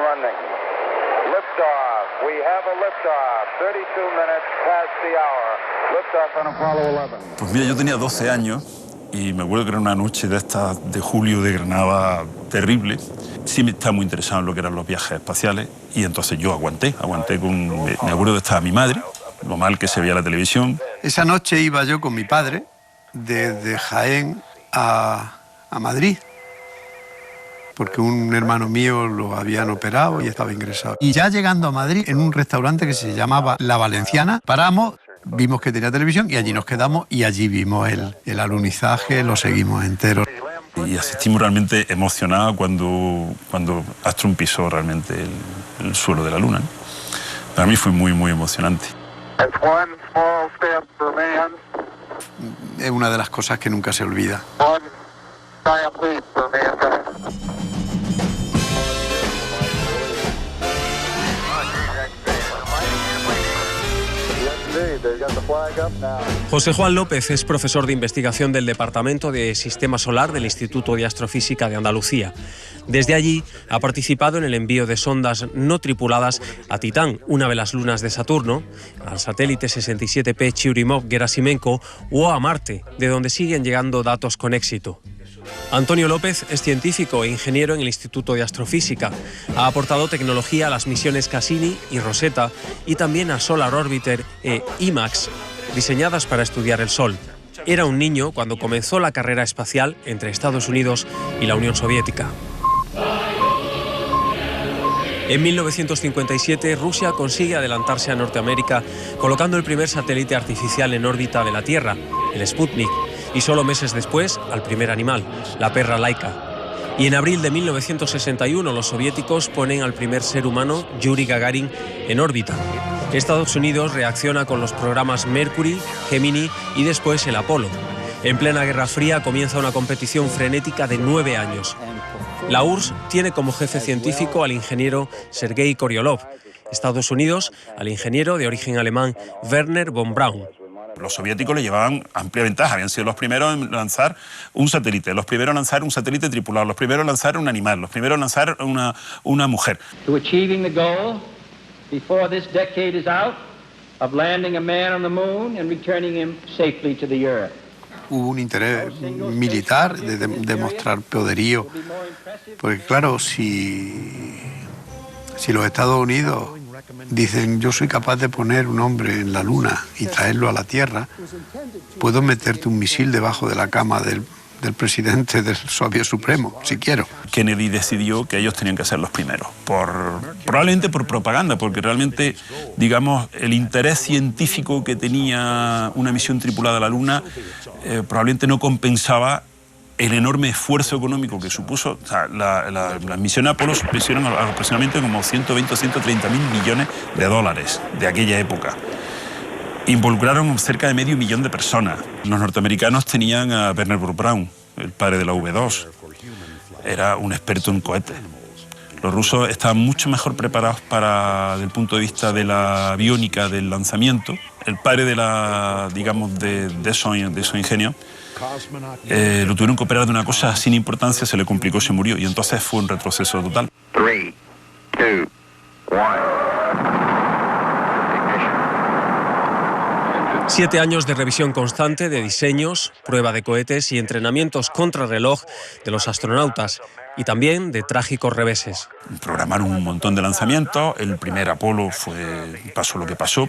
running. Liftoff. We have a liftoff. 32 minutes past the hour. Liftoff on Apollo 11. Pues mira, yo tenía 12 años y me acuerdo que era una noche de estas de julio de Granada terrible. Sí me estaba muy interesado en lo que eran los viajes espaciales y entonces yo aguanté con... Me acuerdo que estaba mi madre, lo mal que se veía la televisión. Esa noche iba yo con mi padre desde Jaén a Madrid, porque un hermano mío lo habían operado y estaba ingresado. Y ya llegando a Madrid, en un restaurante que se llamaba La Valenciana, paramos, vimos que tenía televisión y allí nos quedamos y allí vimos el alunizaje, lo seguimos entero. Y asistimos realmente emocionados cuando Armstrong pisó realmente el suelo de la Luna, ¿no? Para mí fue muy, muy emocionante. Es una de las cosas que nunca se olvida. José Juan López es profesor de investigación del Departamento de Sistema Solar del Instituto de Astrofísica de Andalucía. Desde allí ha participado en el envío de sondas no tripuladas a Titán, una de las lunas de Saturno, al satélite 67P Churyumov-Gerasimenko o a Marte, de donde siguen llegando datos con éxito. Antonio López es científico e ingeniero en el Instituto de Astrofísica. Ha aportado tecnología a las misiones Cassini y Rosetta y también a Solar Orbiter e IMAX, diseñadas para estudiar el Sol. Era un niño cuando comenzó la carrera espacial entre Estados Unidos y la Unión Soviética. En 1957, Rusia consigue adelantarse a Norteamérica colocando el primer satélite artificial en órbita de la Tierra, el Sputnik, y solo meses después al primer animal, la perra Laika. Y en abril de 1961 los soviéticos ponen al primer ser humano, Yuri Gagarin, en órbita. Estados Unidos reacciona con los programas Mercury, Gemini y después el Apolo. En plena Guerra Fría comienza una competición frenética de 9 años. La URSS tiene como jefe científico al ingeniero Sergei Korolev. Estados Unidos al ingeniero de origen alemán Werner von Braun. Los soviéticos le llevaban amplia ventaja, habían sido los primeros en lanzar un satélite, los primeros en lanzar un satélite tripulado, los primeros en lanzar un animal, los primeros en lanzar una mujer. To achieving the goal before this decade is out of landing a man on the moon and returning him safely to the earth. Hubo un interés militar de demostrar poderío, porque claro, si los Estados Unidos dicen yo soy capaz de poner un hombre en la Luna y traerlo a la Tierra, puedo meterte un misil debajo de la cama del presidente del Soviet Supremo, si quiero. Kennedy decidió que ellos tenían que ser los primeros, probablemente por propaganda, porque realmente, digamos, el interés científico que tenía una misión tripulada a la Luna probablemente no compensaba el enorme esfuerzo económico que supuso. O sea, las misiones Apolo supusieron aproximadamente como 120 o 130 mil millones de dólares de aquella época. Involucraron cerca de medio millón de personas. Los norteamericanos tenían a Werner von Braun, el padre de la V2. Era un experto en cohetes. Los rusos estaban mucho mejor preparados desde el punto de vista de la aviónica del lanzamiento. El padre de esos ingenios lo tuvieron que operar de una cosa sin importancia, se le complicó, se murió, y entonces fue un retroceso total. 3, 2, 1. 7 años de revisión constante de diseños, prueba de cohetes y entrenamientos contrarreloj de los astronautas y también de trágicos reveses. Programaron un montón de lanzamientos, el primer Apolo pasó lo que pasó.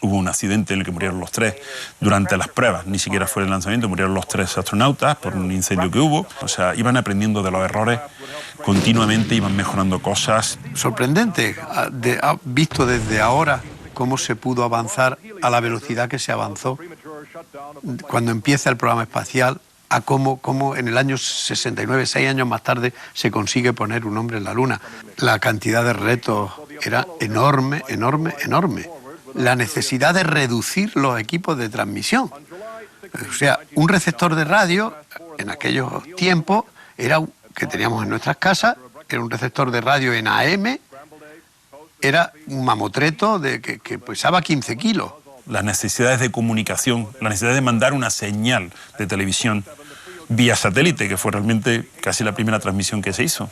Hubo un accidente en el que murieron los 3 durante las pruebas, ni siquiera fue el lanzamiento, murieron los 3 astronautas por un incendio que hubo. O sea, iban aprendiendo de los errores continuamente, iban mejorando cosas. Sorprendente, visto desde ahora cómo se pudo avanzar a la velocidad que se avanzó cuando empieza el programa espacial, a cómo en el año 69, 6 años más tarde, se consigue poner un hombre en la Luna. La cantidad de retos era enorme, enorme, enorme. La necesidad de reducir los equipos de transmisión. O sea, un receptor de radio, en aquellos tiempos, que teníamos en nuestras casas, era un receptor de radio en AM, era un mamotreto que pesaba 15 kilos. Las necesidades de comunicación, la necesidad de mandar una señal de televisión vía satélite, que fue realmente casi la primera transmisión que se hizo.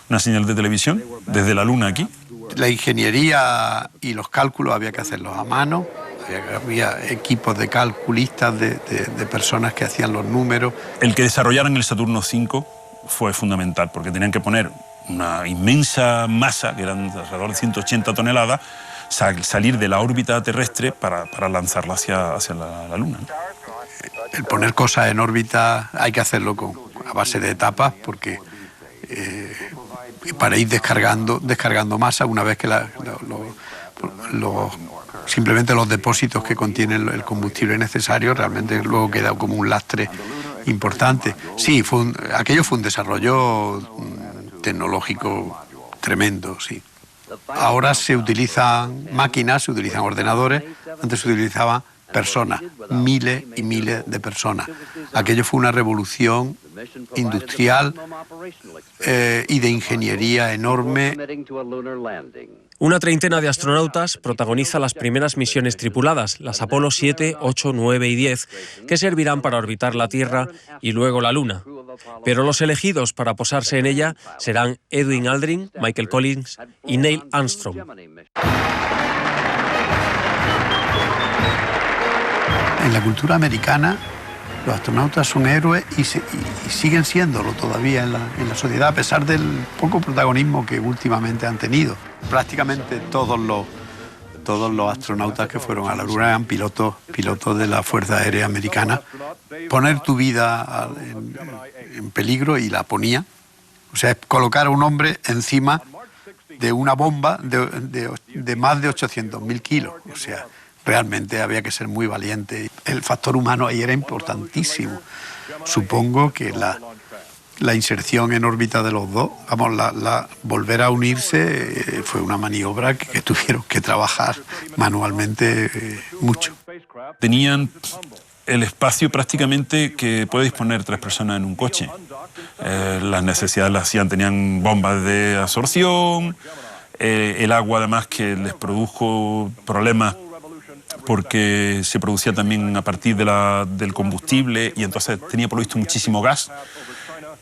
una señal de televisión desde la Luna aquí. La ingeniería y los cálculos había que hacerlos a mano. Había equipos de calculistas, de personas que hacían los números. El que desarrollaran el Saturno V fue fundamental, porque tenían que poner una inmensa masa, que eran alrededor de 180 toneladas, salir de la órbita terrestre para lanzarla hacia la Luna, ¿no? El poner cosas en órbita hay que hacerlo a base de etapas, porque para ir descargando masa, una vez que simplemente los depósitos que contienen el combustible necesario, realmente luego queda como un lastre importante. Sí, aquello fue un desarrollo tecnológico tremendo, sí. Ahora se utilizan máquinas, se utilizan ordenadores, antes se utilizaban personas, miles y miles de personas. Aquello fue una revolución industrial y de ingeniería enorme. Una treintena de astronautas protagoniza las primeras misiones tripuladas, las Apolo 7, 8, 9 y 10, que servirán para orbitar la Tierra y luego la Luna. Pero los elegidos para posarse en ella serán Edwin Aldrin, Michael Collins y Neil Armstrong. En la cultura americana, los astronautas son héroes y siguen siéndolo todavía en la sociedad, a pesar del poco protagonismo que últimamente han tenido. Prácticamente todos los astronautas que fueron a la Luna eran pilotos de la Fuerza Aérea Americana. Poner tu vida en peligro, y la ponía. O sea, es colocar a un hombre encima de una bomba de más de 800.000 kilos. O sea, realmente había que ser muy valiente. El factor humano ahí era importantísimo. Supongo que la inserción en órbita de los dos, volver a unirse, fue una maniobra que tuvieron que trabajar manualmente mucho. Tenían el espacio prácticamente que puede disponer 3 personas en un coche. Las necesidades las hacían, tenían bombas de absorción, el agua además que les produjo problemas porque se producía también a partir del combustible, y entonces tenía por lo visto muchísimo gas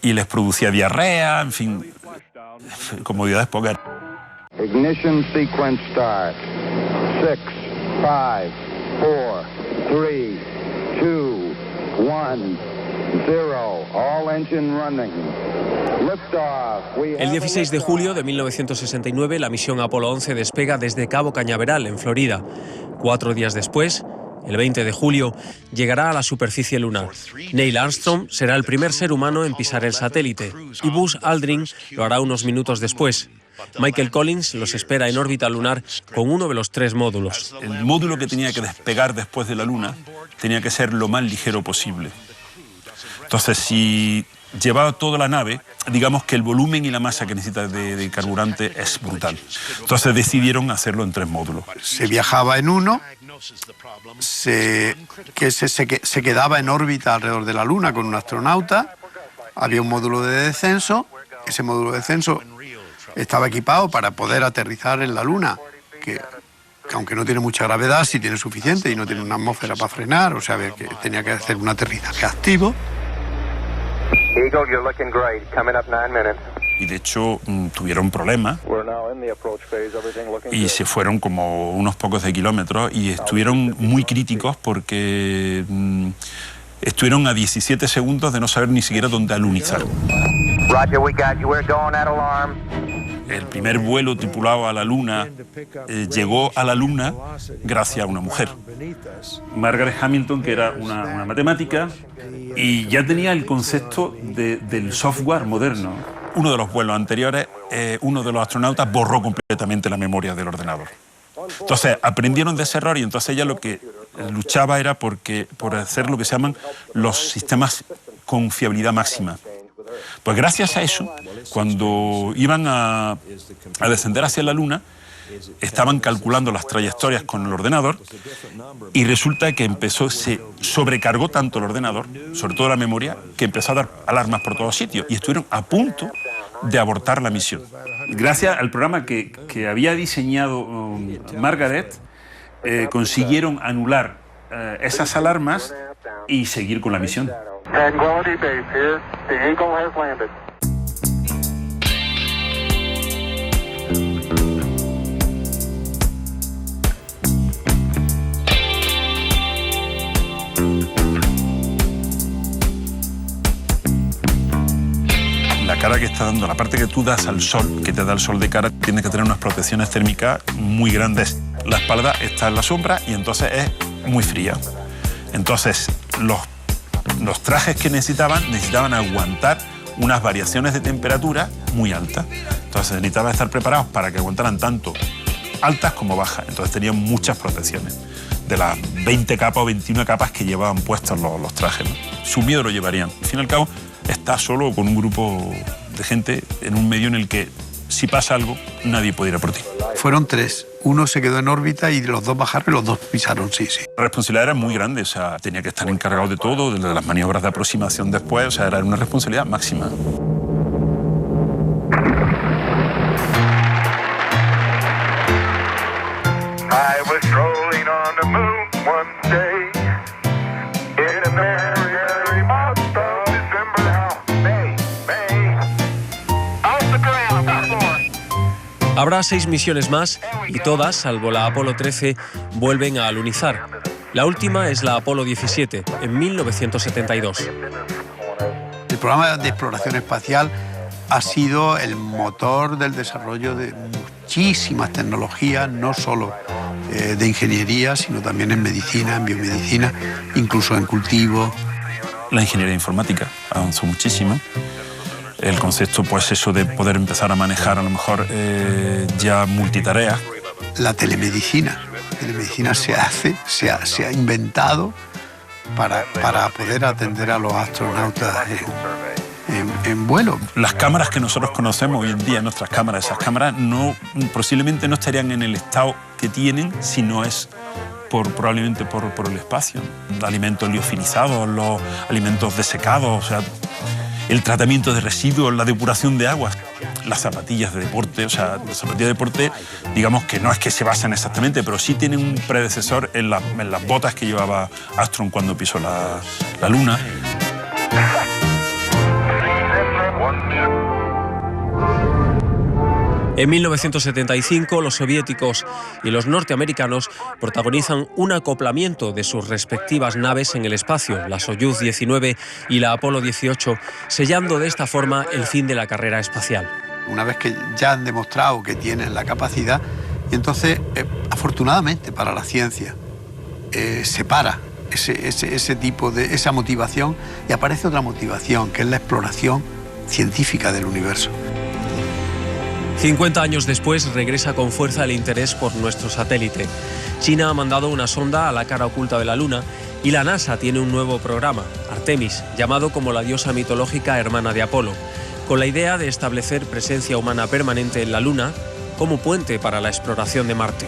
y les producía diarrea, en fin, comodidades pocas. Ignition sequence start. 6, 5, 4, 3, 2, 1, 0. All engine running. El 16 de julio de 1969, la misión Apolo 11 despega desde Cabo Cañaveral, en Florida. 4 días después, el 20 de julio, llegará a la superficie lunar. Neil Armstrong será el primer ser humano en pisar el satélite, y Buzz Aldrin lo hará unos minutos después. Michael Collins los espera en órbita lunar con uno de los 3 módulos. El módulo que tenía que despegar después de la Luna tenía que ser lo más ligero posible. Entonces, si llevaba toda la nave, digamos que el volumen y la masa que necesita de carburante es brutal. Entonces decidieron hacerlo en 3 módulos. Se viajaba en uno, se quedaba en órbita alrededor de la Luna con un astronauta, había un módulo de descenso, ese módulo de descenso estaba equipado para poder aterrizar en la Luna, que aunque no tiene mucha gravedad, sí tiene suficiente y no tiene una atmósfera para frenar, o sea que tenía que hacer un aterrizaje activo. Eagle, you're looking great. Coming up 9 minutes. Y de hecho tuvieron problemas y se fueron como unos pocos de kilómetros y estuvieron muy críticos porque estuvieron a 17 segundos de no saber ni siquiera dónde alunizar. Roger, we got you. We're going at alarm. El primer vuelo tripulado a la Luna llegó a la Luna gracias a una mujer, Margaret Hamilton, que era una matemática y ya tenía el concepto del software moderno. Uno de los vuelos anteriores, uno de los astronautas borró completamente la memoria del ordenador. Entonces aprendieron de ese error y entonces ella lo que luchaba era por hacer lo que se llaman los sistemas con fiabilidad máxima. Pues gracias a eso, cuando iban a descender hacia la Luna, estaban calculando las trayectorias con el ordenador y resulta que se sobrecargó tanto el ordenador, sobre todo la memoria, que empezó a dar alarmas por todos sitios y estuvieron a punto de abortar la misión. Gracias al programa que había diseñado Margaret, consiguieron anular esas alarmas y seguir con la misión. la cara que está dando, la parte que tú das al sol, que te da el sol de cara, tienes que tener unas protecciones térmicas muy grandes. La espalda está en la sombra y entonces es muy fría. Entonces, los trajes que necesitaban aguantar unas variaciones de temperatura muy altas. Entonces necesitaban estar preparados para que aguantaran tanto altas como bajas. Entonces tenían muchas protecciones, de las 20 capas o 21 capas que llevaban puestos los trajes, ¿no? Su miedo lo llevarían. Al fin y al cabo, está solo con un grupo de gente en un medio en el que si pasa algo, nadie puede ir a por ti. Fueron 3. Uno se quedó en órbita y los 2 bajaron y los 2 pisaron, sí. La responsabilidad era muy grande, o sea, tenía que estar encargado de todo, de las maniobras de aproximación después, o sea, era una responsabilidad máxima. I was strolling on the moon one day in a merry month of December. Now, May, off the ground, Habrá 6 misiones más y todas, salvo la Apolo 13, vuelven a alunizar. La última es la Apolo 17, en 1972. El programa de exploración espacial ha sido el motor del desarrollo de muchísimas tecnologías, no solo de ingeniería, sino también en medicina, en biomedicina, incluso en cultivo. La ingeniería informática avanzó muchísimo. El concepto, pues eso de poder empezar a manejar a lo mejor ya multitareas. La telemedicina. La telemedicina se ha inventado para poder atender a los astronautas en vuelo. Las cámaras que nosotros conocemos hoy en día, nuestras cámaras, esas cámaras posiblemente no estarían en el estado que tienen si no es probablemente por el espacio. Alimentos liofilizados, los alimentos desecados, o sea, el tratamiento de residuos, la depuración de aguas, las zapatillas de deporte, o sea, las zapatillas de deporte, digamos que no es que se basan exactamente, pero sí tienen un predecesor en las botas que llevaba Armstrong cuando pisó la Luna. En 1975, los soviéticos y los norteamericanos protagonizan un acoplamiento de sus respectivas naves en el espacio, la Soyuz 19 y la Apolo 18, sellando de esta forma el fin de la carrera espacial. Una vez que ya han demostrado que tienen la capacidad, y entonces, afortunadamente para la ciencia, se para ese tipo de esa motivación y aparece otra motivación, que es la exploración científica del universo. 50 años después regresa con fuerza el interés por nuestro satélite. China ha mandado una sonda a la cara oculta de la Luna y la NASA tiene un nuevo programa, Artemis, llamado como la diosa mitológica hermana de Apolo, con la idea de establecer presencia humana permanente en la Luna como puente para la exploración de Marte.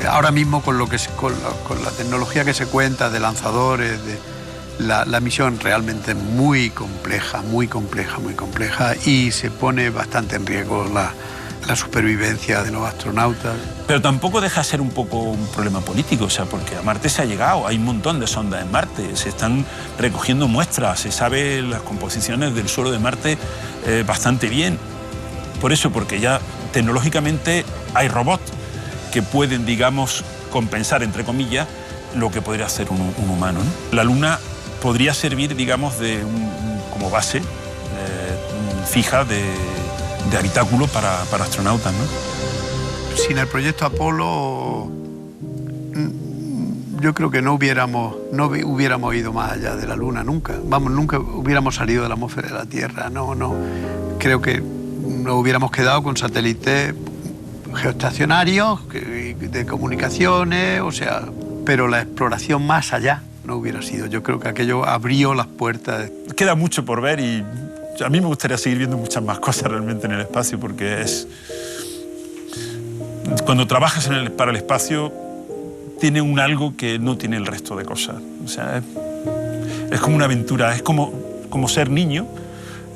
Ahora mismo con la tecnología que se cuenta de lanzadores, la misión realmente es muy compleja y se pone bastante en riesgo la supervivencia de los astronautas. Pero tampoco deja de ser un poco un problema político, o sea, porque a Marte se ha llegado, hay un montón de sondas en Marte, se están recogiendo muestras, se sabe las composiciones del suelo de Marte bastante bien. Por eso, porque ya tecnológicamente hay robots que pueden, digamos, compensar, entre comillas, lo que podría hacer un humano, ¿no? La Luna podría servir, digamos, como base fija de habitáculo para astronautas, ¿no? Sin el proyecto Apolo, yo creo que no hubiéramos ido más allá de la Luna nunca. Nunca hubiéramos salido de la atmósfera de la Tierra. No. Creo que nos hubiéramos quedado con satélites geoestacionarios, de comunicaciones, o sea, pero la exploración más allá no hubiera sido. Yo creo que aquello abrió las puertas. Queda mucho por ver y a mí me gustaría seguir viendo muchas más cosas realmente en el espacio, porque cuando trabajas para el espacio tiene un algo que no tiene el resto de cosas. O sea, es como una aventura, es como ser niño,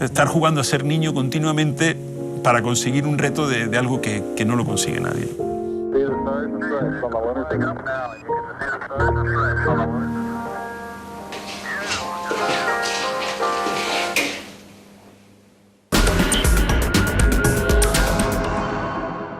estar jugando a ser niño continuamente para conseguir un reto de algo que no lo consigue nadie.